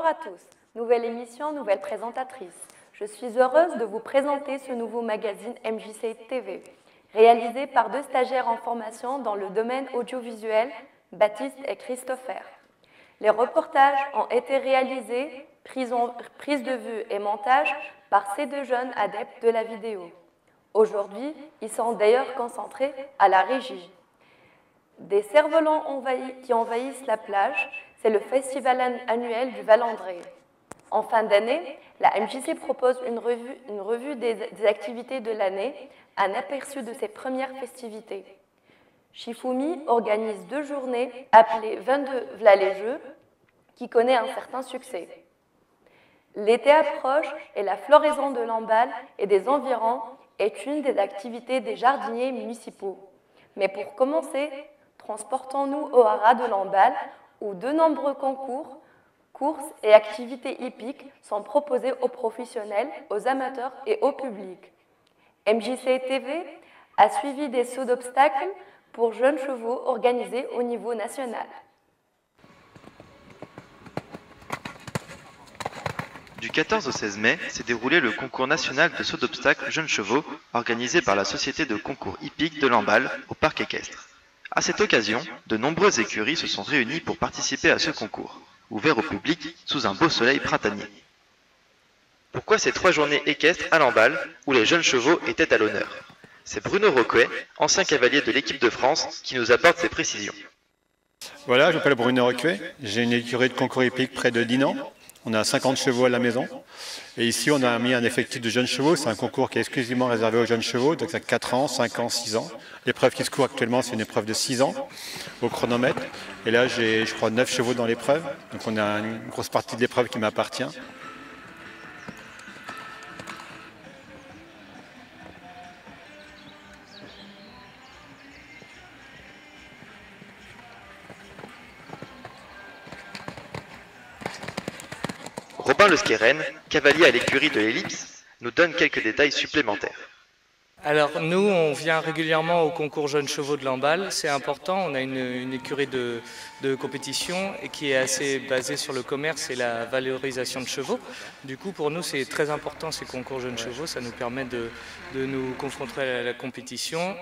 Bonjour à tous, nouvelle émission, nouvelle présentatrice. Je suis heureuse de vous présenter ce nouveau magazine MJC TV, réalisé par 2 stagiaires en formation dans le domaine audiovisuel, Baptiste et Christopher. Les reportages ont été réalisés, prise de vue et montage par ces 2 jeunes adeptes de la vidéo. Aujourd'hui, ils sont d'ailleurs concentrés à la régie. Des cerfs-volants qui envahissent la plage, c'est le festival annuel du Val-André. En fin d'année, la MJC propose une revue des activités de l'année, un aperçu de ses premières festivités. Shifumi organise 2 journées appelées 22 V'là les Jeux, qui connaît un certain succès. L'été approche et la floraison de Lamballe et des environs est une des activités des jardiniers municipaux. Mais pour commencer, transportons-nous au haras de Lamballe, où de nombreux concours, courses et activités hippiques sont proposés aux professionnels, aux amateurs et au public. MJC TV a suivi des sauts d'obstacles pour jeunes chevaux organisés au niveau national. Du 14 au 16 mai s'est déroulé le concours national de saut d'obstacles jeunes chevaux organisé par la Société de concours hippique de Lamballe au parc équestre. À cette occasion, de nombreuses écuries se sont réunies pour participer à ce concours, ouvert au public sous un beau soleil printanier. Pourquoi ces 3 journées équestres à Lamballe où les jeunes chevaux étaient à l'honneur? C'est Bruno Roquet, ancien cavalier de l'équipe de France, qui nous apporte ces précisions. Voilà, je m'appelle Bruno Roquet, j'ai une écurie de concours hippique près de Dinan. On a 50 chevaux à la maison. Et ici, on a mis un effectif de jeunes chevaux. C'est un concours qui est exclusivement réservé aux jeunes chevaux. Donc, ça a 4 ans, 5 ans, 6 ans. L'épreuve qui se court actuellement, c'est une épreuve de 6 ans au chronomètre. Et là, j'ai, je crois, 9 chevaux dans l'épreuve. Donc, on a une grosse partie de l'épreuve qui m'appartient. Robin Le Skeren, cavalier à l'écurie de l'Ellipse, nous donne quelques détails supplémentaires. Alors nous, on vient régulièrement au concours jeunes chevaux de Lamballe, c'est important, on a une écurie de compétition et qui est assez basée sur le commerce et la valorisation de chevaux. Du coup, pour nous, c'est très important ces concours jeunes chevaux, ça nous permet de nous confronter à la compétition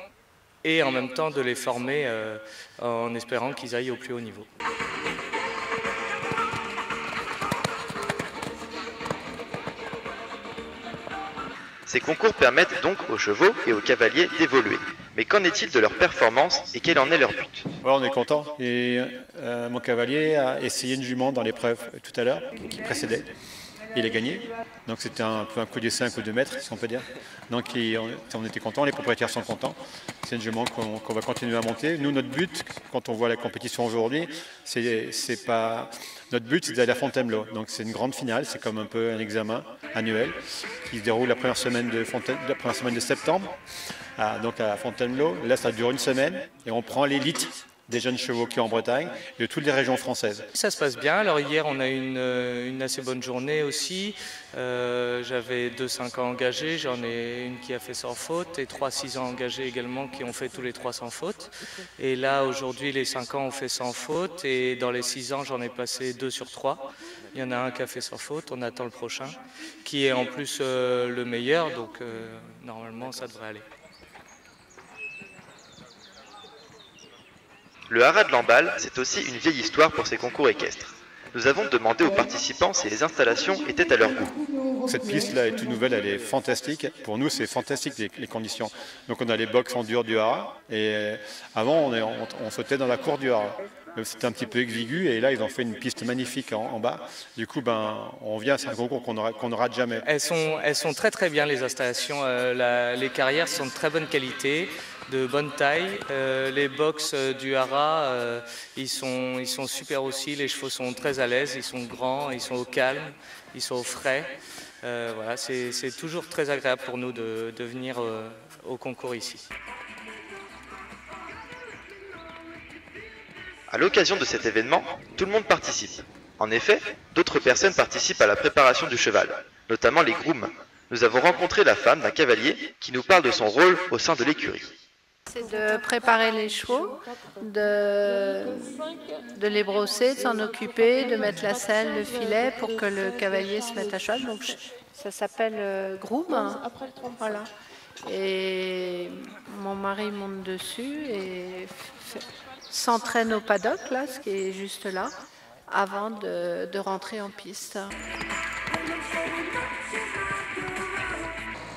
et en même temps de les former en espérant qu'ils aillent au plus haut niveau. Ces concours permettent donc aux chevaux et aux cavaliers d'évoluer. Mais qu'en est-il de leur performance et quel en est leur but? Ouais, on est content. Et mon cavalier a essayé une jument dans l'épreuve tout à l'heure, qui précédait. Il a gagné. Donc c'était un peu un coup d'essai, un coup de maître, si on peut dire. Donc on était contents, les propriétaires sont contents. C'est une jument qu'on va continuer à monter. Nous, notre but, quand on voit la compétition aujourd'hui, c'est pas... Notre but, c'est d'aller à Fontainebleau. Donc c'est une grande finale, c'est comme un peu un examen annuel qui se déroule la première semaine de septembre. Donc à Fontainebleau. Là, ça dure une semaine et on prend l'élite des jeunes chevaux qui sont en Bretagne et de toutes les régions françaises. Ça se passe bien. Alors hier, on a une assez bonne journée aussi. J'avais 2 5 ans engagés, j'en ai une qui a fait sans faute et 3 6 ans engagés également qui ont fait tous les 3 sans faute. Et là, aujourd'hui, les 5 ans ont fait sans faute et dans les 6 ans, j'en ai passé 2 sur 3. Il y en a un qui a fait sans faute, on attend le prochain, qui est en plus le meilleur, donc normalement, ça devrait aller. Le haras de Lamballe, c'est aussi une vieille histoire pour ces concours équestres. Nous avons demandé aux participants si les installations étaient à leur goût. Cette piste-là est toute nouvelle, elle est fantastique. Pour nous, c'est fantastique les conditions. Donc on a les box en dur du haras et avant on sautait dans la cour du haras. C'était un petit peu exigu et là ils ont fait une piste magnifique en bas. Du coup, on vient, c'est un concours qu'on ne rate jamais. Elles sont très très bien les installations, les carrières sont de très bonne qualité, de bonne taille. Les box du haras, ils sont super aussi, les chevaux sont très à l'aise, ils sont grands, ils sont au calme, ils sont au frais. Voilà, c'est toujours très agréable pour nous de venir au concours ici. À l'occasion de cet événement, tout le monde participe. En effet, d'autres personnes participent à la préparation du cheval, notamment les grooms. Nous avons rencontré la femme d'un cavalier qui nous parle de son rôle au sein de l'écurie. C'est de préparer les chevaux, de les brosser, de s'en occuper, de mettre la selle, le filet pour que le cavalier se mette à cheval. Donc ça s'appelle groom. Voilà. Et mon mari monte dessus et s'entraîne au paddock, là, ce qui est juste là, avant de rentrer en piste.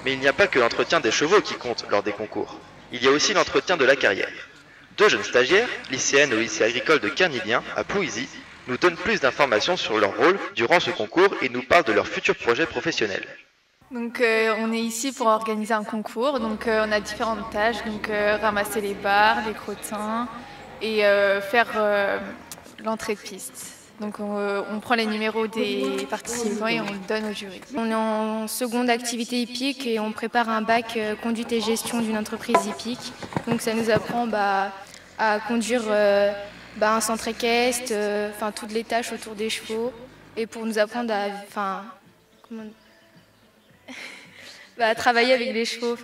Mais il n'y a pas que l'entretien des chevaux qui compte lors des concours. Il y a aussi l'entretien de la carrière. Deux jeunes stagiaires, lycéennes au lycée agricole de Carnivien, à Plouisy, nous donnent plus d'informations sur leur rôle durant ce concours et nous parlent de leurs futurs projets professionnels. Donc on est ici pour organiser un concours, donc on a différentes tâches, donc ramasser les barres, les crottins et faire l'entrée de piste. Donc on prend les numéros des participants et on le donne au jury. On est en seconde activité hippique et on prépare un bac conduite et gestion d'une entreprise hippique. Donc ça nous apprend à conduire un centre équestre, toutes les tâches autour des chevaux et pour nous apprendre à travailler avec les chevaux.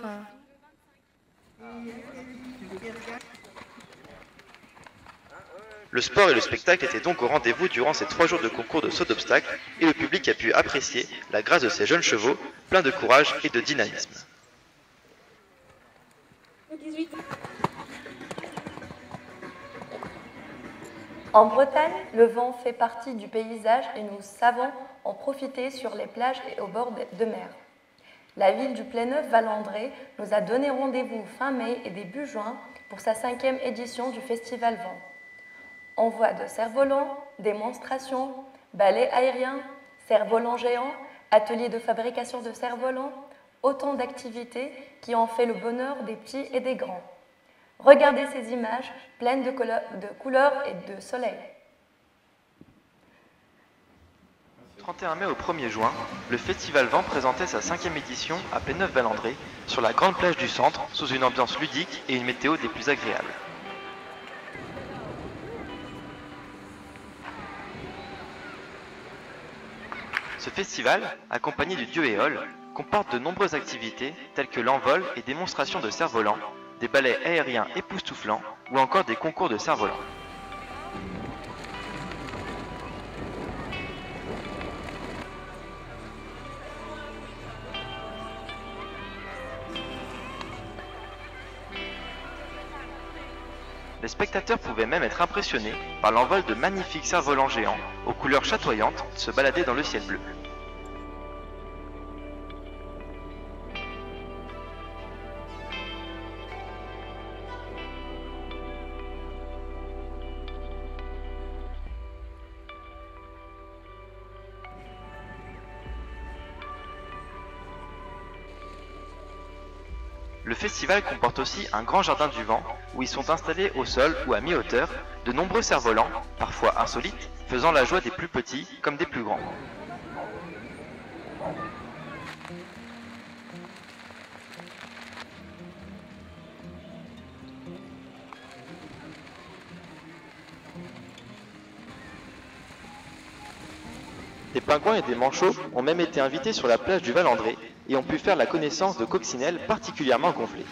Le sport et le spectacle étaient donc au rendez-vous durant ces 3 jours de concours de saut d'obstacles et le public a pu apprécier la grâce de ces jeunes chevaux, pleins de courage et de dynamisme. En Bretagne, le vent fait partie du paysage et nous savons en profiter sur les plages et au bord de mer. La ville du Pléneuf-Valandré nous a donné rendez-vous fin mai et début juin pour sa 5e édition du Festival Vent. Envoi de cerfs-volants, démonstrations, ballets aériens, cerfs-volants géants, ateliers de fabrication de cerfs-volants, autant d'activités qui ont fait le bonheur des petits et des grands. Regardez ces images pleines de couleurs et de soleil. 31 mai au 1er juin, le Festival Vent présentait sa 5e édition à Pléneuf-Valandré, sur la grande plage du centre, sous une ambiance ludique et une météo des plus agréables. Ce festival, accompagné du Dieu Éole, comporte de nombreuses activités telles que l'envol et démonstrations de cerfs-volants, des ballets aériens époustouflants ou encore des concours de cerfs-volants. Les spectateurs pouvaient même être impressionnés par l'envol de magnifiques cerfs-volants géants aux couleurs chatoyantes se balader dans le ciel bleu. Le festival comporte aussi un grand jardin du vent où ils sont installés au sol ou à mi-hauteur de nombreux cerfs-volants, parfois insolites, faisant la joie des plus petits comme des plus grands. Des pingouins et des manchots ont même été invités sur la plage du Valandré et ont pu faire la connaissance de coccinelles particulièrement gonflées.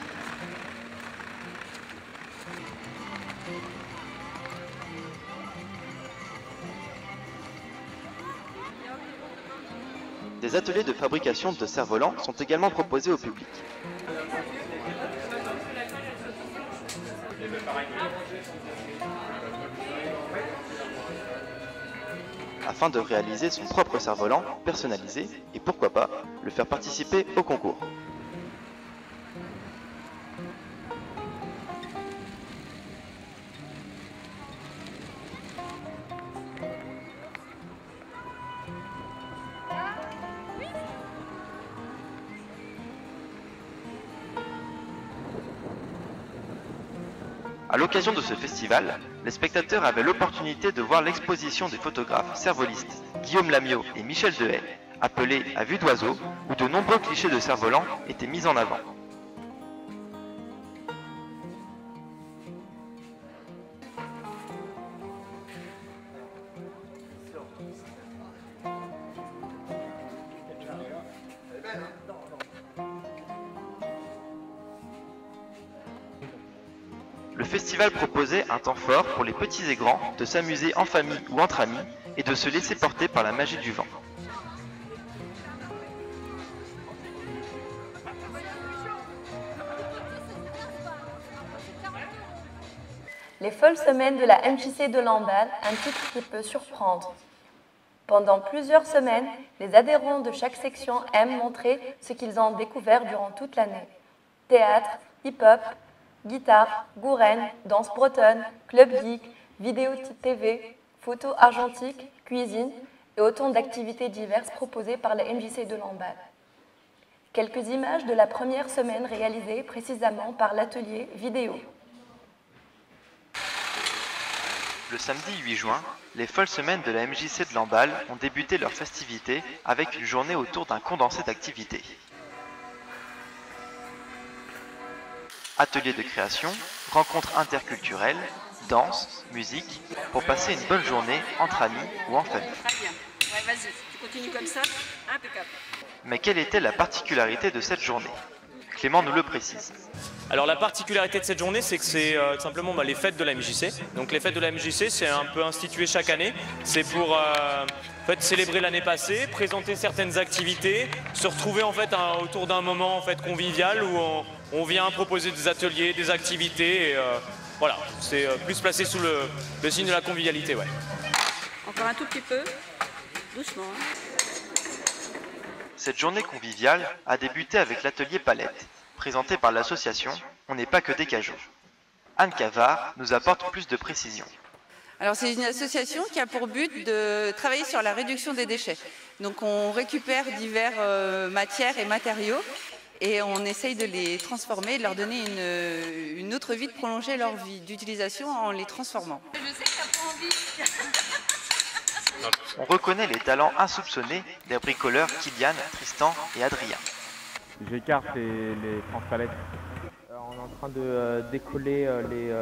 Des ateliers de fabrication de cerfs-volants sont également proposés au public. Afin de réaliser son propre cerf-volant personnalisé et pourquoi pas le faire participer au concours. À l'occasion de ce festival, les spectateurs avaient l'opportunité de voir l'exposition des photographes cerfvolistes Guillaume Lamiot et Michel Dehaye, appelée À vue d'oiseau, où de nombreux clichés de cerfs-volants étaient mis en avant. Le festival proposait un temps fort pour les petits et grands de s'amuser en famille ou entre amis et de se laisser porter par la magie du vent. Les folles semaines de la MJC de Lamballe, un titre qui peut surprendre. Pendant plusieurs semaines, les adhérents de chaque section aiment montrer ce qu'ils ont découvert durant toute l'année. Théâtre, hip-hop, guitare, gourenne, danse bretonne, club geek, vidéo TV, photo argentique, cuisine et autant d'activités diverses proposées par la MJC de Lamballe. Quelques images de la première semaine réalisées précisément par l'atelier vidéo. Le samedi 8 juin, les folles semaines de la MJC de Lamballe ont débuté leurs festivités avec une journée autour d'un condensé d'activités. Ateliers de création, rencontres interculturelles, danse, musique, pour passer une bonne journée entre amis ou en famille. Très bien. Ouais, vas-y, tu continues comme ça. Impeccable. Mais quelle était la particularité de cette journée? Clément nous le précise. Alors la particularité de cette journée, c'est que c'est tout simplement les fêtes de la MJC. Donc les fêtes de la MJC, c'est un peu institué chaque année. C'est pour en fait, célébrer l'année passée, présenter certaines activités, se retrouver en fait autour d'un moment en fait convivial où on vient proposer des ateliers, des activités. Et, voilà, c'est plus placé sous le signe de la convivialité. Ouais. Encore un tout petit peu, doucement. Cette journée conviviale a débuté avec l'atelier palette, présenté par l'association On n'est pas que des cajots. Anne Cavard nous apporte plus de précisions. Alors c'est une association qui a pour but de travailler sur la réduction des déchets. Donc on récupère divers matières et matériaux et on essaye de les transformer, de leur donner une autre vie, de prolonger leur vie d'utilisation en les transformant. Je sais que t'as pas envie. On reconnaît les talents insoupçonnés des bricoleurs Kylian, Tristan et Adrien. J'écarte les transpalettes. On est en train de décoller les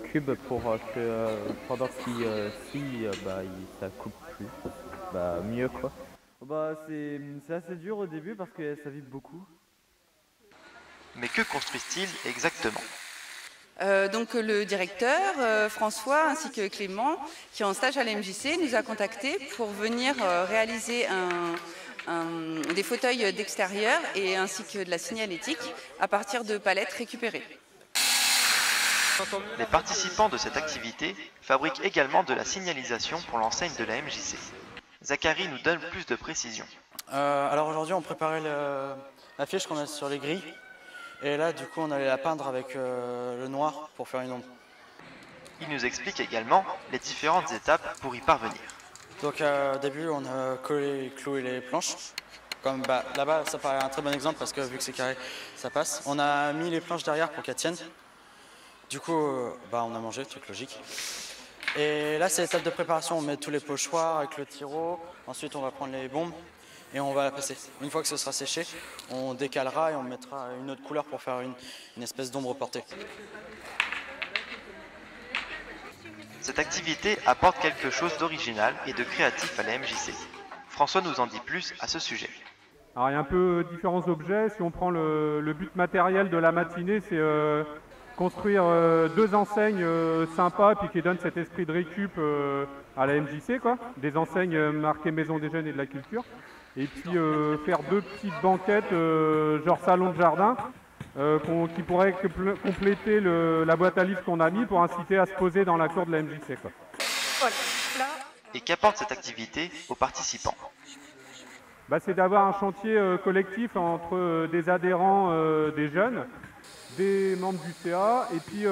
cubes pour que pendant qu'ils scient, ça coupe plus. Mieux quoi. C'est assez dur au début parce que ça vibre beaucoup. Mais que construisent-ils exactement? Donc le directeur, François, ainsi que Clément, qui est en stage à la MJC, nous a contactés pour venir réaliser des fauteuils d'extérieur et ainsi que de la signalétique à partir de palettes récupérées. Les participants de cette activité fabriquent également de la signalisation pour l'enseigne de la MJC. Zachary nous donne plus de précisions. Alors aujourd'hui on préparait l'affiche qu'on a sur les grilles. Et là, du coup, on allait la peindre avec le noir pour faire une ombre. Il nous explique également les différentes étapes pour y parvenir. Donc, au début, on a collé, cloué les planches. Comme là-bas, ça paraît un très bon exemple parce que vu que c'est carré, ça passe. On a mis les planches derrière pour qu'elles tiennent. Du coup, on a mangé, truc logique. Et là, c'est l'étape de préparation. On met tous les pochoirs avec le tiro. Ensuite, on va prendre les bombes. Et on va la passer. Une fois que ce sera séché, on décalera et on mettra une autre couleur pour faire une espèce d'ombre portée. Cette activité apporte quelque chose d'original et de créatif à la MJC. François nous en dit plus à ce sujet. Alors il y a un peu différents objets. Si on prend le but matériel de la matinée, c'est construire deux enseignes sympas puis qui donnent cet esprit de récup à la MJC, quoi. Des enseignes marquées Maison des Jeunes et de la Culture. Et puis faire deux petites banquettes, genre salon de jardin, qui pourraient compléter la boîte à livres qu'on a mis pour inciter à se poser dans la cour de la MJC, quoi. Et qu'apporte cette activité aux participants? C'est d'avoir un chantier collectif entre des adhérents, des jeunes, des membres du CA, et puis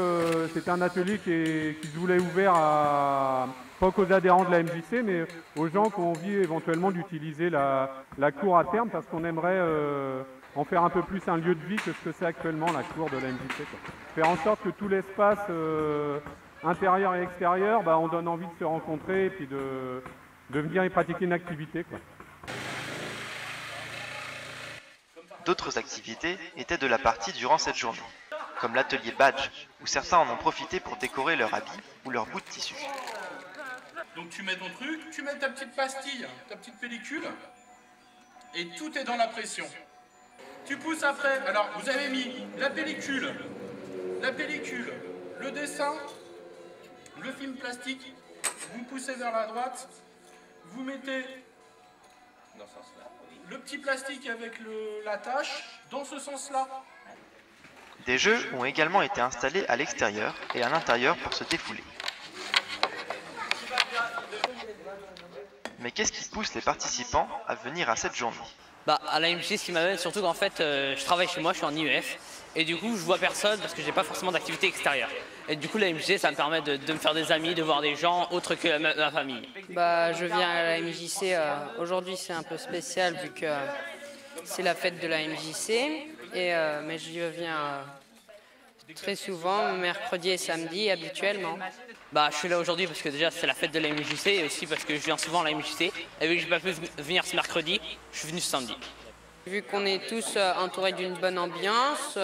c'était un atelier qui se voulait ouvert pas qu'aux adhérents de la MJC, mais aux gens qui ont envie éventuellement d'utiliser la cour à terme, parce qu'on aimerait en faire un peu plus un lieu de vie que ce que c'est actuellement la cour de la MJC, quoi. Faire en sorte que tout l'espace intérieur et extérieur, on donne envie de se rencontrer et puis de venir y pratiquer une activité, quoi. D'autres activités étaient de la partie durant cette journée, comme l'atelier badge, où certains en ont profité pour décorer leur habit ou leur bout de tissu. Donc tu mets ton truc, tu mets ta petite pastille, ta petite pellicule, et tout est dans la pression. Tu pousses après. Alors vous avez mis la pellicule, le le dessin, le film plastique, vous poussez vers la droite, vous mettez le petit plastique avec la tâche dans ce sens-là. Des jeux ont également été installés à l'extérieur et à l'intérieur pour se défouler. Mais qu'est-ce qui pousse les participants à venir à cette journée? À la MJC, ce qui m'amène surtout qu'en fait, je travaille chez moi, je suis en IEF, et du coup, je vois personne parce que j'ai pas forcément d'activité extérieure. Et du coup, la MJC, ça me permet de me faire des amis, de voir des gens autres que ma famille. Je viens à la MJC, aujourd'hui c'est un peu spécial vu que c'est la fête de la MJC, mais je viens très souvent, mercredi et samedi habituellement. Je suis là aujourd'hui parce que déjà c'est la fête de la MJC et aussi parce que je viens souvent à la MJC. Et vu que je n'ai pas pu venir ce mercredi, je suis venu ce samedi. Vu qu'on est tous entourés d'une bonne ambiance,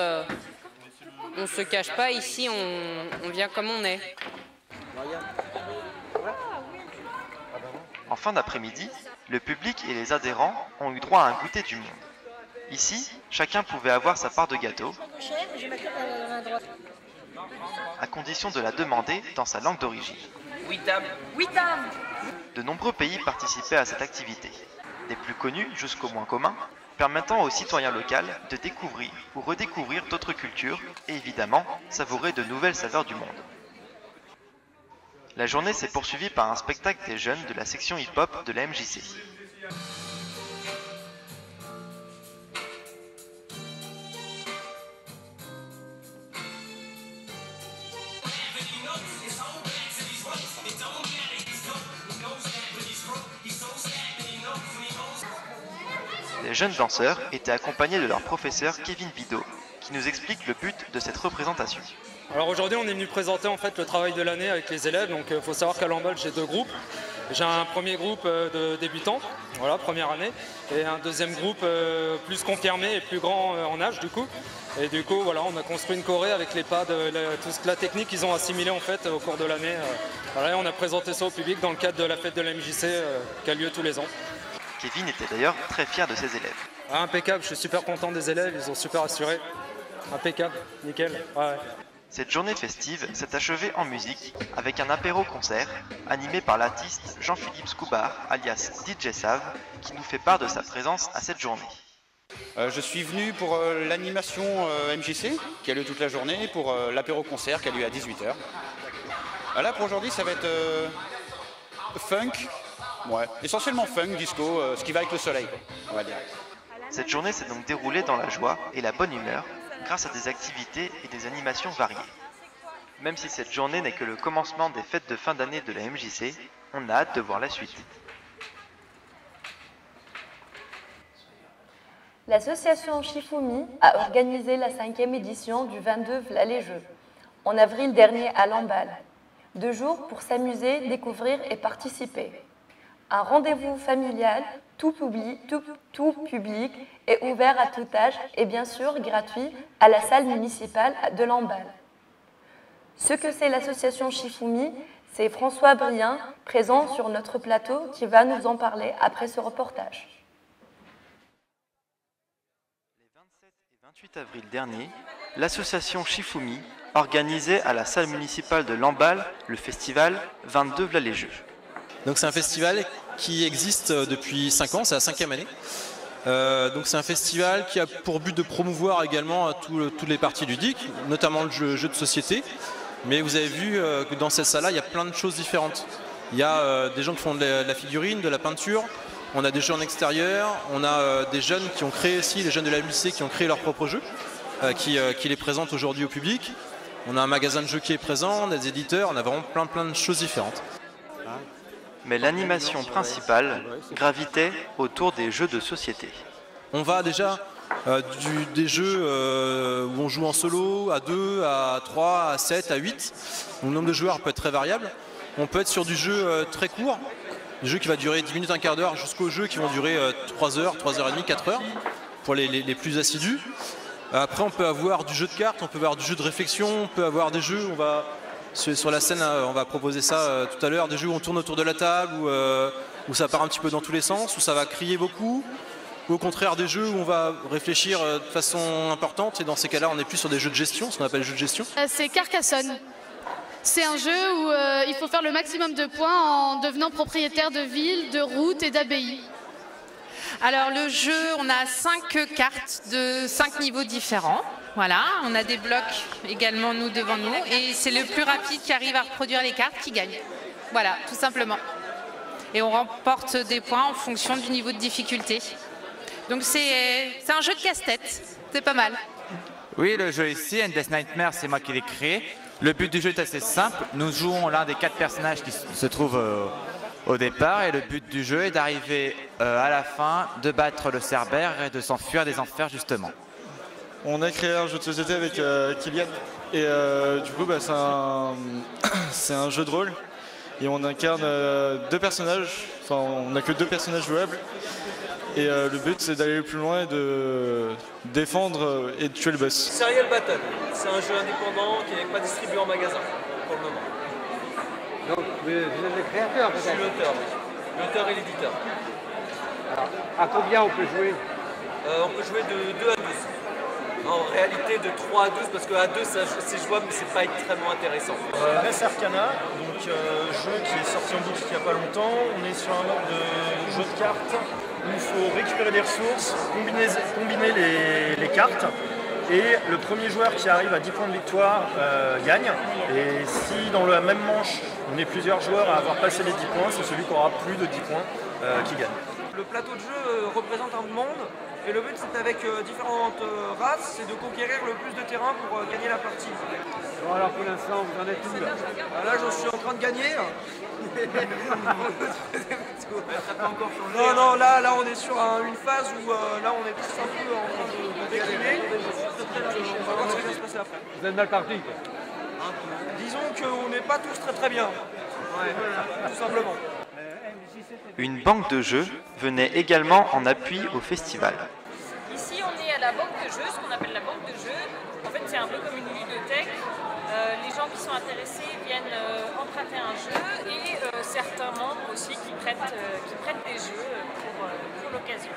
on ne se cache pas, ici on vient comme on est. En fin d'après-midi, le public et les adhérents ont eu droit à un goûter du monde. Ici, chacun pouvait avoir sa part de gâteau, à condition de la demander dans sa langue d'origine. De nombreux pays participaient à cette activité, des plus connus jusqu'au moins commun, permettant aux citoyens locaux de découvrir ou redécouvrir d'autres cultures et évidemment savourer de nouvelles saveurs du monde. La journée s'est poursuivie par un spectacle des jeunes de la section hip-hop de la MJC. Les jeunes danseurs étaient accompagnés de leur professeur Kevin Bidot, qui nous explique le but de cette représentation. Alors aujourd'hui on est venu présenter en fait le travail de l'année avec les élèves, donc il faut savoir qu'à Lamballe j'ai deux groupes. J'ai un premier groupe de débutants, voilà, première année, et un deuxième groupe plus confirmé et plus grand en âge du coup. Et du coup voilà, on a construit une choré avec les pas de toute la technique qu'ils ont assimilée en fait au cours de l'année. Voilà, et on a présenté ça au public dans le cadre de la fête de la MJC qui a lieu tous les ans. Kevin était d'ailleurs très fier de ses élèves. Impeccable, je suis super content des élèves, ils ont super assuré. Impeccable, nickel. Ouais. Cette journée festive s'est achevée en musique avec un apéro-concert animé par l'artiste Jean-Philippe Scoubar, alias DJ Save, qui nous fait part de sa présence à cette journée. Je suis venu pour l'animation MJC qui a lieu toute la journée, pour l'apéro-concert qui a lieu à 18h. Là pour aujourd'hui ça va être funk, ouais, essentiellement funk, disco, ce qui va avec le soleil, on va dire. Cette journée s'est donc déroulée dans la joie et la bonne humeur, grâce à des activités et des animations variées. Même si cette journée n'est que le commencement des fêtes de fin d'année de la MJC, on a hâte de voir la suite. L'association Shifumi a organisé la 5e édition du 22 V'là les Jeux, en avril dernier à Lamballe. 2 jours pour s'amuser, découvrir et participer. Un rendez-vous familial, tout public et ouvert à tout âge et bien sûr gratuit à la salle municipale de Lamballe. Ce que c'est l'association Shifumi, c'est François Brien, présent sur notre plateau, qui va nous en parler après ce reportage. Les 27 et 28 avril dernier, l'association Shifumi organisait à la salle municipale de Lamballe le festival 22 V'là les Jeux. Donc c'est un festival qui existe depuis 5 ans, c'est la 5e année. Donc c'est un festival qui a pour but de promouvoir également toutes les parties ludiques, notamment le jeu de société. Mais vous avez vu que dans cette salle-là, il y a plein de choses différentes. Il y a des gens qui font de la figurine, de la peinture, on a des jeux en extérieur, on a des jeunes qui ont créé aussi, les jeunes de la MJC qui ont créé leur propre jeu, qui les présentent aujourd'hui au public. On a un magasin de jeux qui est présent, on a des éditeurs, on a vraiment plein de choses différentes. Mais l'animation principale gravitait autour des jeux de société. On va déjà des jeux où on joue en solo, à 2, à 3, à 7, à 8. Le nombre de joueurs peut être très variable. On peut être sur du jeu très court, des jeux qui va durer 10 minutes, un quart d'heure, jusqu'aux jeux qui vont durer 3 heures, 3 heures et demie, 4 heures, pour les plus assidus. Après on peut avoir du jeu de cartes, on peut avoir du jeu de réflexion, on peut avoir des jeux où on va... Sur la scène, on va proposer ça tout à l'heure, des jeux où on tourne autour de la table, où ça part un petit peu dans tous les sens, où ça va crier beaucoup, ou au contraire des jeux où on va réfléchir de façon importante, et dans ces cas-là on est plus sur des jeux de gestion, ce qu'on appelle jeux de gestion. C'est Carcassonne. C'est un jeu où il faut faire le maximum de points en devenant propriétaire de villes, de routes et d'abbayes. Alors le jeu, on a 5 cartes de 5 niveaux différents. Voilà, on a des blocs également nous devant nous et c'est le plus rapide qui arrive à reproduire les cartes qui gagne. Voilà, tout simplement. Et on remporte des points en fonction du niveau de difficulté. Donc c'est un jeu de casse-tête, c'est pas mal. Oui, le jeu ici, Endless Nightmare, c'est moi qui l'ai créé. Le but du jeu est assez simple. Nous jouons l'un des 4 personnages qui se trouvent au départ et le but du jeu est d'arriver à la fin, de battre le Cerbère et de s'enfuir des enfers justement. On a créé un jeu de société avec Kylian et du coup c'est un jeu de rôle et on incarne 2 personnages, enfin on n'a que 2 personnages jouables et le but c'est d'aller le plus loin et de défendre et de tuer le boss. Serial Battle, c'est un jeu indépendant qui n'est pas distribué en magasin pour le moment. Donc vous êtes le créateur peut-être? Je suis l'auteur, l'auteur et l'éditeur. À combien on peut jouer? On peut jouer de 2 à 12. En réalité de 3 à 12 parce qu'à 2 c'est jouable mais c'est pas extrêmement intéressant. Res Arcana, donc jeu qui est sorti en boutique il n'y a pas longtemps. On est sur un mode de jeu de cartes où il faut récupérer des ressources, combiner les cartes et le premier joueur qui arrive à 10 points de victoire gagne. Et si dans la même manche on est plusieurs joueurs à avoir passé les 10 points, c'est celui qui aura plus de 10 points qui gagne. Le plateau de jeu représente un monde. Et le but, c'est avec différentes races, c'est de conquérir le plus de terrain pour gagner la partie. Bon, alors pour l'instant, vous en êtes où là? Là, je suis en train de gagner. Ça peut encore changer. Non, là, on est sur une phase où là, on est tous un peu en train de décliner. On va voir ce qui va se passer après. Vous êtes mal parti. Disons qu'on n'est pas tous très bien. Ouais, tout simplement. Une banque de jeux venait également en appui au festival. Ici, on est à la banque de jeux, ce qu'on appelle la banque de jeux. En fait, c'est un peu comme une ludothèque. Les gens qui sont intéressés viennent emprunter un jeu et certains membres aussi qui prêtent des jeux pour l'occasion.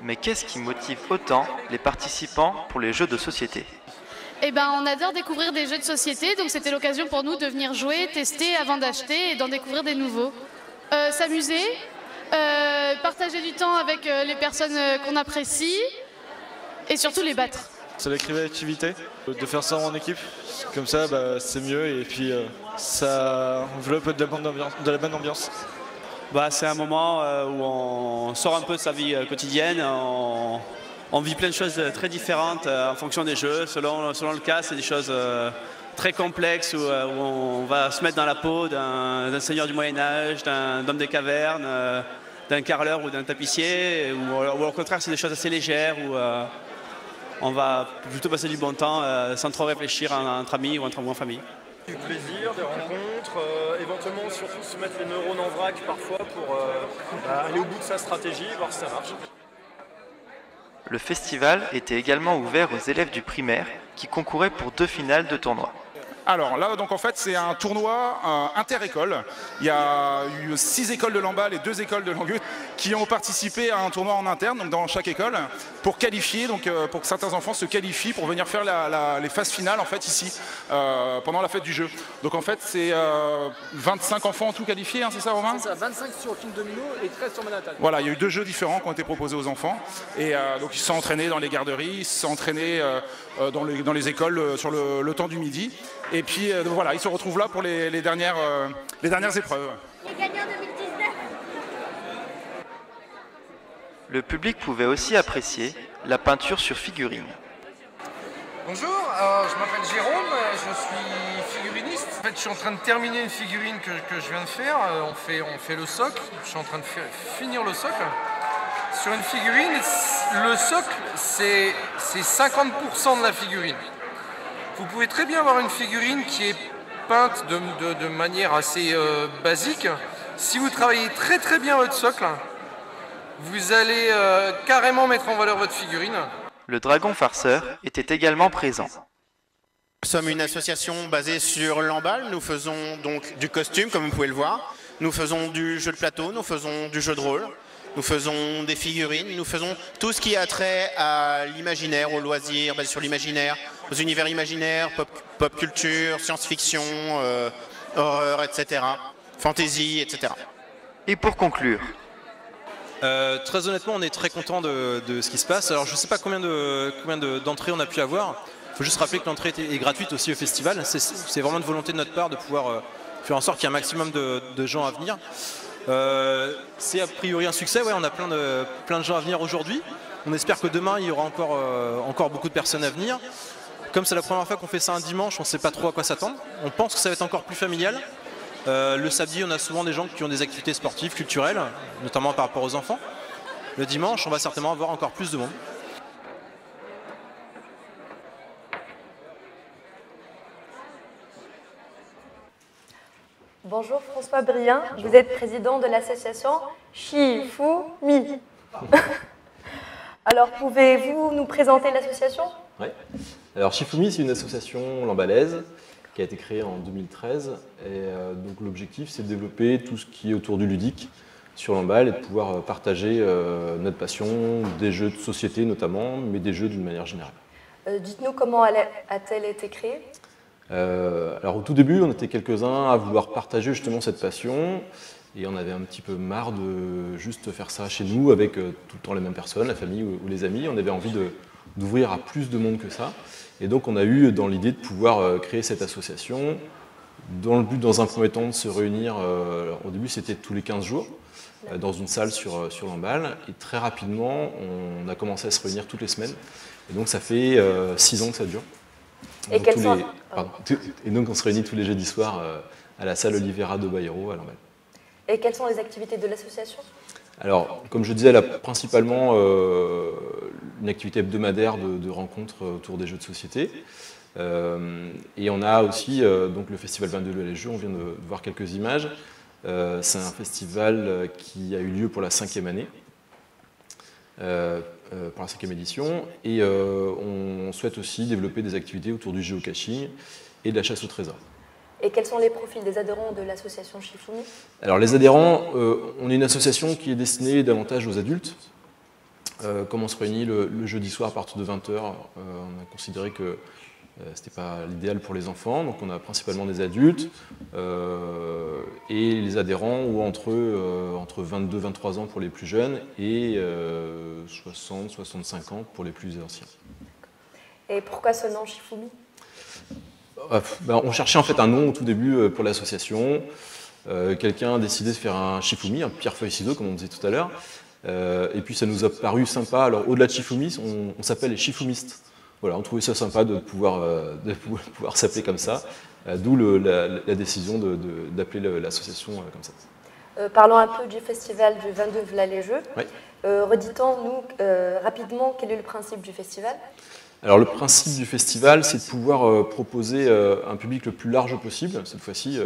Mais qu'est-ce qui motive autant les participants pour les jeux de société? Eh ben, on adore découvrir des jeux de société, donc c'était l'occasion pour nous de venir jouer, tester avant d'acheter et d'en découvrir des nouveaux. S'amuser, partager du temps avec les personnes qu'on apprécie et surtout les battre. C'est la créativité, de faire ça en équipe, comme ça c'est mieux et puis ça enveloppe de la bonne ambiance. C'est un moment où on sort un peu de sa vie quotidienne, on vit plein de choses très différentes en fonction des jeux. Selon le cas, c'est des choses très complexes où on va se mettre dans la peau d'un seigneur du Moyen-Âge, d'un homme des cavernes, d'un carreleur ou d'un tapissier, ou au contraire, c'est des choses assez légères où on va plutôt passer du bon temps sans trop réfléchir entre amis ou en famille. Du plaisir, des rencontres, éventuellement surtout se mettre les neurones en vrac parfois pour aller au bout de sa stratégie, voir si ça marche. Le festival était également ouvert aux élèves du primaire qui concouraient pour 2 finales de tournoi. Alors là, donc en fait, c'est un tournoi inter-école. Il y a eu 6 écoles de Lamballe et 2 écoles de Langueux qui ont participé à un tournoi en interne, donc dans chaque école, pour qualifier, donc pour que certains enfants se qualifient pour venir faire les phases finales en fait ici pendant la fête du jeu. Donc en fait, c'est 25 enfants en tout qualifiés, hein, c'est ça, Romain? C'est ça, 25 sur King Domino et 13 sur Manhattan. Voilà, il y a eu 2 jeux différents qui ont été proposés aux enfants et donc ils se sont entraînés dans les garderies, ils se sont entraînés dans les écoles sur le temps du midi. Et puis voilà, ils se retrouvent là pour les dernières épreuves. Les gagnants 2019. Le public pouvait aussi apprécier la peinture sur figurines. Bonjour, je m'appelle Jérôme, je suis figuriniste. En fait, je suis en train de terminer une figurine que je viens de faire. On fait le socle, je suis en train de finir le socle. Sur une figurine, le socle, c'est 50% de la figurine. Vous pouvez très bien avoir une figurine qui est peinte de manière assez basique. Si vous travaillez très très bien votre socle, vous allez carrément mettre en valeur votre figurine. Le dragon farceur était également présent. Nous sommes une association basée sur Lamballe. Nous faisons donc du costume, comme vous pouvez le voir. Nous faisons du jeu de plateau, nous faisons du jeu de rôle. Nous faisons des figurines, nous faisons tout ce qui a trait à l'imaginaire, au loisir, basé sur l'imaginaire. univers imaginaires, pop culture, science-fiction, horreur, etc. Fantasy, etc. Et pour conclure, très honnêtement, on est très content de ce qui se passe. Alors, je ne sais pas combien d'entrées on a pu avoir. Il faut juste rappeler que l'entrée est gratuite aussi au festival. C'est vraiment une volonté de notre part de pouvoir faire en sorte qu'il y ait un maximum de gens à venir. C'est a priori un succès. Ouais, on a plein de gens à venir aujourd'hui. On espère que demain, il y aura encore beaucoup de personnes à venir. Comme c'est la première fois qu'on fait ça un dimanche, on ne sait pas trop à quoi s'attendre. On pense que ça va être encore plus familial. Le samedi, on a souvent des gens qui ont des activités sportives, culturelles, notamment par rapport aux enfants. Le dimanche, on va certainement avoir encore plus de monde. Bonjour François Brien, vous êtes président de l'association Shifumi. Alors pouvez-vous nous présenter l'association? Oui. Alors Shifumi, c'est une association lambalaise qui a été créée en 2013. Et donc l'objectif, c'est de développer tout ce qui est autour du ludique sur Lamballe et de pouvoir partager notre passion, des jeux de société notamment, mais des jeux d'une manière générale. Dites-nous comment a-t-elle été créée? Alors au tout début, on était quelques-uns à vouloir partager justement cette passion et on avait un petit peu marre de juste faire ça chez nous avec tout le temps les mêmes personnes, la famille ou les amis. On avait envie d'ouvrir à plus de monde que ça. Et donc on a eu dans l'idée de pouvoir créer cette association dans le but, dans un premier temps, de se réunir. Au début, c'était tous les 15 jours dans une salle sur Lamballe. Et très rapidement, on a commencé à se réunir toutes les semaines. Et donc ça fait 6 ans que ça dure. Et, et donc on se réunit tous les jeudis soirs à la salle Olivera de Bairro à Lamballe. Et quelles sont les activités de l'association? Alors, comme je disais, elle a principalement une activité hebdomadaire de rencontres autour des jeux de société. Et on a aussi donc le festival 22 les Jeux, on vient de voir quelques images. C'est un festival qui a eu lieu pour la 5e année. Pour la 5e édition, et on souhaite aussi développer des activités autour du géocaching et de la chasse au trésor. Et quels sont les profils des adhérents de l'association Shifumi? Alors les adhérents, on est une association qui est destinée davantage aux adultes. Comme on se réunit le jeudi soir à partir de 20h, on a considéré que ce n'était pas l'idéal pour les enfants, donc on a principalement des adultes et les adhérents ont entre 22 et 23 ans pour les plus jeunes et 60-65 ans pour les plus anciens. Et pourquoi ce nom Shifumi? On cherchait en fait un nom au tout début pour l'association. Quelqu'un a décidé de faire un Shifumi, un pierre-feuille-ciseau comme on disait tout à l'heure. Et puis ça nous a paru sympa. Alors au-delà de Shifumi, on s'appelle les Shifumistes. Voilà, on trouvait ça sympa de pouvoir s'appeler comme ça, d'où la décision d'appeler l'association comme ça. Parlons un peu du festival du 22 V'là les Jeux. Oui. Redites-nous rapidement quel est le principe du festival? Alors le principe du festival, c'est de pouvoir proposer un public le plus large possible. Cette fois-ci,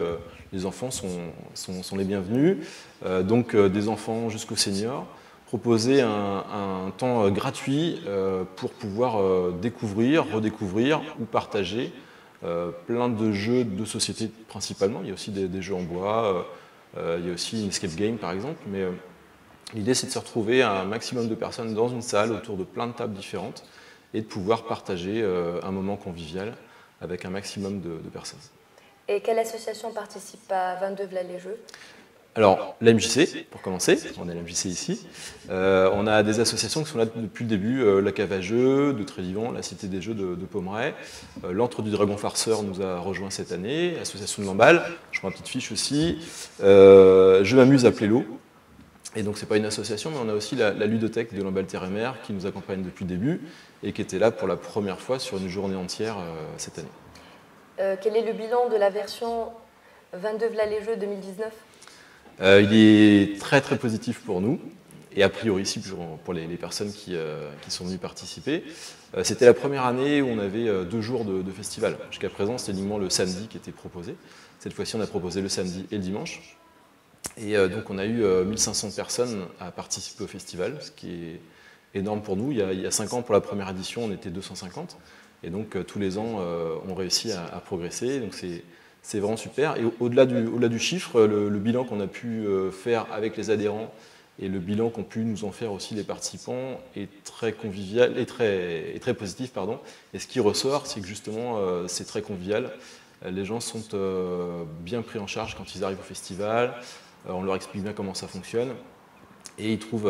les enfants sont les bienvenus, donc des enfants jusqu'aux seniors. Proposer un temps gratuit pour pouvoir découvrir, redécouvrir ou partager plein de jeux de société principalement. Il y a aussi des jeux en bois, il y a aussi une escape game par exemple. Mais l'idée c'est de se retrouver un maximum de personnes dans une salle autour de plein de tables différentes et de pouvoir partager un moment convivial avec un maximum de personnes. Et quelle association participe à 22 V'là les Jeux? Alors, la MJC, pour commencer, on est à la MJC ici. On a des associations qui sont là depuis le début, la Cave à Jeux de Trévivant, la Cité des Jeux de Pommeraye. L'Antre du Dragon Farceur nous a rejoint cette année, l'association de Lamballe, je prends une petite fiche aussi. Je m'amuse à Plélo. Et donc, ce n'est pas une association, mais on a aussi la ludothèque de Lamballe Terre et Mer qui nous accompagne depuis le début et qui était là pour la première fois sur une journée entière cette année. Quel est le bilan de la version 22 V'là les Jeux 2019? Il est très très positif pour nous et a priori ici pour les personnes qui sont venues participer. C'était la première année où on avait 2 jours de festival. Jusqu'à présent, c'était uniquement le samedi qui était proposé. Cette fois-ci, on a proposé le samedi et le dimanche. Et donc, on a eu 1500 personnes à participer au festival, ce qui est énorme pour nous. Il y a 5 ans, pour la première édition, on était 250. Et donc, tous les ans, on réussit à progresser. Donc, c'est vraiment super. Et au-delà du chiffre, le bilan qu'on a pu faire avec les adhérents Et le bilan qu'ont pu nous en faire aussi les participants est très convivial et très positif. Pardon. Et ce qui ressort, c'est que justement, c'est très convivial. Les gens sont bien pris en charge quand ils arrivent au festival. On leur explique bien comment ça fonctionne. Et ils trouvent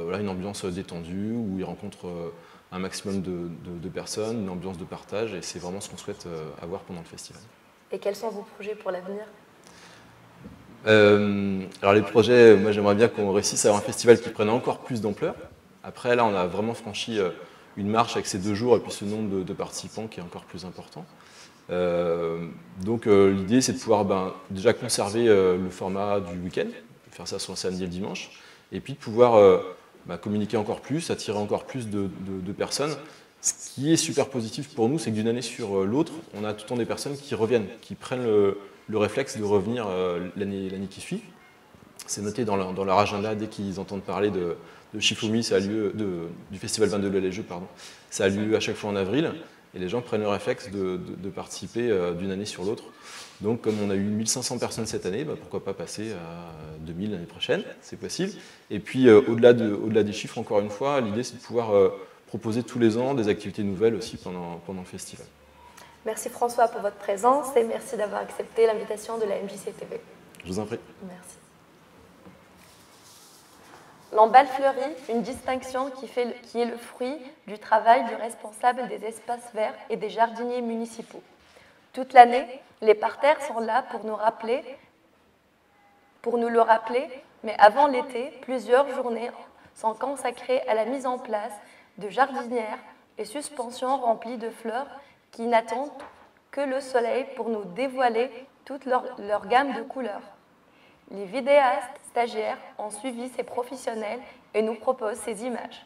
voilà, une ambiance détendue où ils rencontrent un maximum de personnes, une ambiance de partage. Et c'est vraiment ce qu'on souhaite avoir pendant le festival. Et quels sont vos projets pour l'avenir ? Alors les projets, moi j'aimerais bien qu'on réussisse à avoir un festival qui prenne encore plus d'ampleur. Après là on a vraiment franchi une marche avec ces 2 jours et puis ce nombre de participants qui est encore plus important. Donc l'idée c'est de pouvoir déjà conserver le format du week-end, faire ça sur le samedi et le dimanche, et puis de pouvoir communiquer encore plus, attirer encore plus de personnes. Ce qui est super positif pour nous, c'est que d'une année sur l'autre, on a tout le temps des personnes qui reviennent, qui prennent le réflexe de revenir l'année qui suit. C'est noté dans leur agenda dès qu'ils entendent parler de Shifumi, ça a lieu du festival 22 les Jeux, pardon. Ça a lieu à chaque fois en avril, et les gens prennent le réflexe de participer d'une année sur l'autre. Donc comme on a eu 1500 personnes cette année, pourquoi pas passer à 2000 l'année prochaine, c'est possible. Et puis au-delà des chiffres, encore une fois, l'idée c'est de pouvoir proposer tous les ans des activités nouvelles aussi pendant le festival. Merci François pour votre présence et merci d'avoir accepté l'invitation de la MJC TV. Je vous en prie. Merci. L'Embal fleuri, une distinction qui est le fruit du travail du responsable des espaces verts et des jardiniers municipaux. Toute l'année, les parterres sont là pour nous le rappeler, mais avant l'été, plusieurs journées sont consacrées à la mise en place de jardinières et suspensions remplies de fleurs qui n'attendent que le soleil pour nous dévoiler toute leur gamme de couleurs. Les vidéastes stagiaires ont suivi ces professionnels et nous proposent ces images.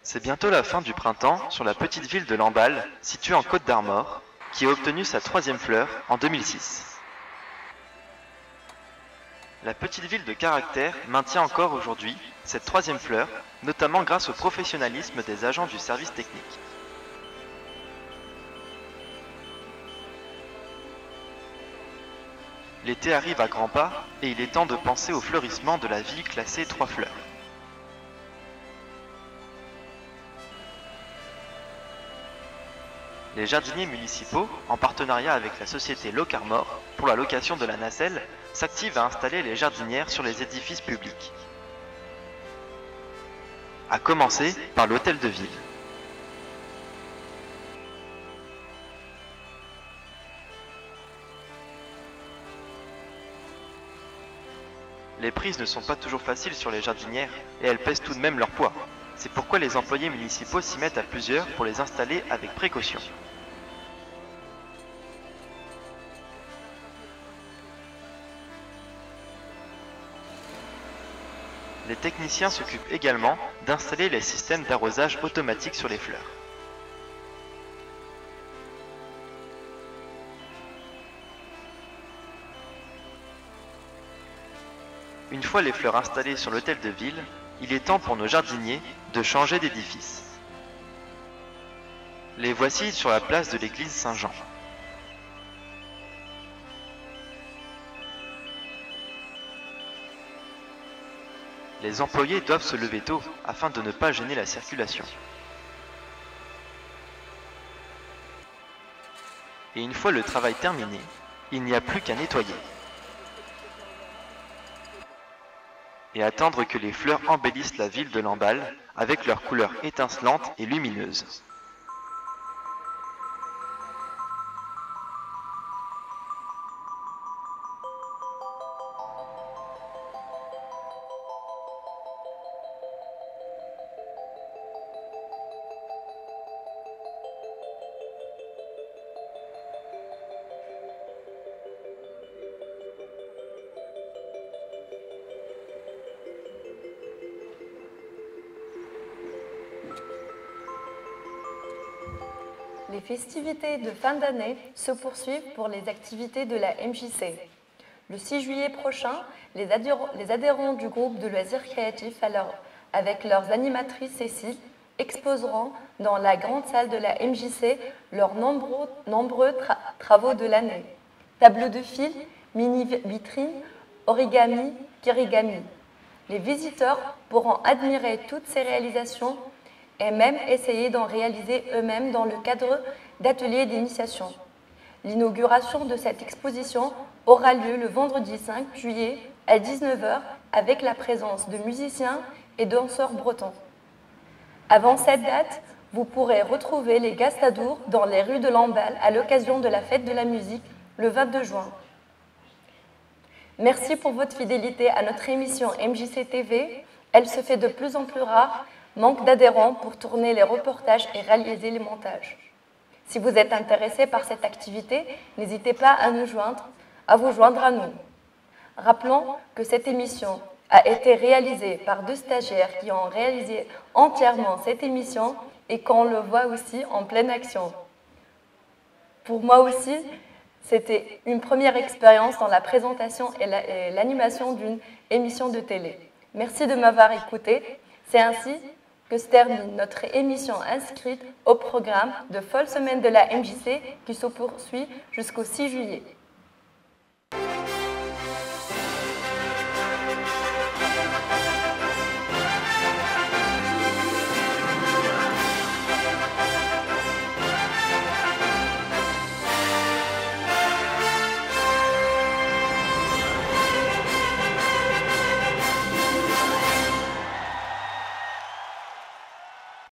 C'est bientôt la fin du printemps sur la petite ville de Lamballe, située en Côte d'Armor, qui a obtenu sa 3e fleur en 2006. La petite ville de Caractère maintient encore aujourd'hui cette 3e fleur, notamment grâce au professionnalisme des agents du service technique. L'été arrive à grands pas et il est temps de penser au fleurissement de la ville classée 3 fleurs. Les jardiniers municipaux, en partenariat avec la société Locarmor pour la location de la nacelle, s'activent à installer les jardinières sur les édifices publics. À commencer par l'hôtel de ville. Les prises ne sont pas toujours faciles sur les jardinières et elles pèsent tout de même leur poids. C'est pourquoi les employés municipaux s'y mettent à plusieurs pour les installer avec précaution. Les techniciens s'occupent également d'installer les systèmes d'arrosage automatique sur les fleurs. Une fois les fleurs installées sur l'hôtel de ville, il est temps pour nos jardiniers de changer d'édifice. Les voici sur la place de l'église Saint-Jean. Les employés doivent se lever tôt afin de ne pas gêner la circulation. Et une fois le travail terminé, il n'y a plus qu'à nettoyer. Et attendre que les fleurs embellissent la ville de Lamballe avec leurs couleurs étincelantes et lumineuses. Les festivités de fin d'année se poursuivent pour les activités de la MJC. Le 6 juillet prochain, les adhérents du groupe de loisirs créatifs, avec leurs animatrices Cécile, exposeront dans la grande salle de la MJC leurs nombreux travaux de l'année. Tableaux de fil, mini-vitrines, Origami Kirigami. Les visiteurs pourront admirer toutes ces réalisations et même essayer d'en réaliser eux-mêmes dans le cadre d'ateliers d'initiation. L'inauguration de cette exposition aura lieu le vendredi 5 juillet à 19 h avec la présence de musiciens et danseurs bretons. Avant cette date, vous pourrez retrouver les Gastadours dans les rues de Lamballe à l'occasion de la fête de la musique le 22 juin. Merci pour votre fidélité à notre émission MJC TV. Elle se fait de plus en plus rare, manque d'adhérents pour tourner les reportages et réaliser les montages. Si vous êtes intéressé par cette activité, n'hésitez pas à vous joindre à nous. Rappelons que cette émission a été réalisée par 2 stagiaires qui ont réalisé entièrement cette émission et qu'on le voit aussi en pleine action. Pour moi aussi, c'était une première expérience dans la présentation et l'animation d'une émission de télé. Merci de m'avoir écouté. C'est ainsi que se termine notre émission inscrite au programme de Folle Semaine de la MJC qui se poursuit jusqu'au 6 juillet.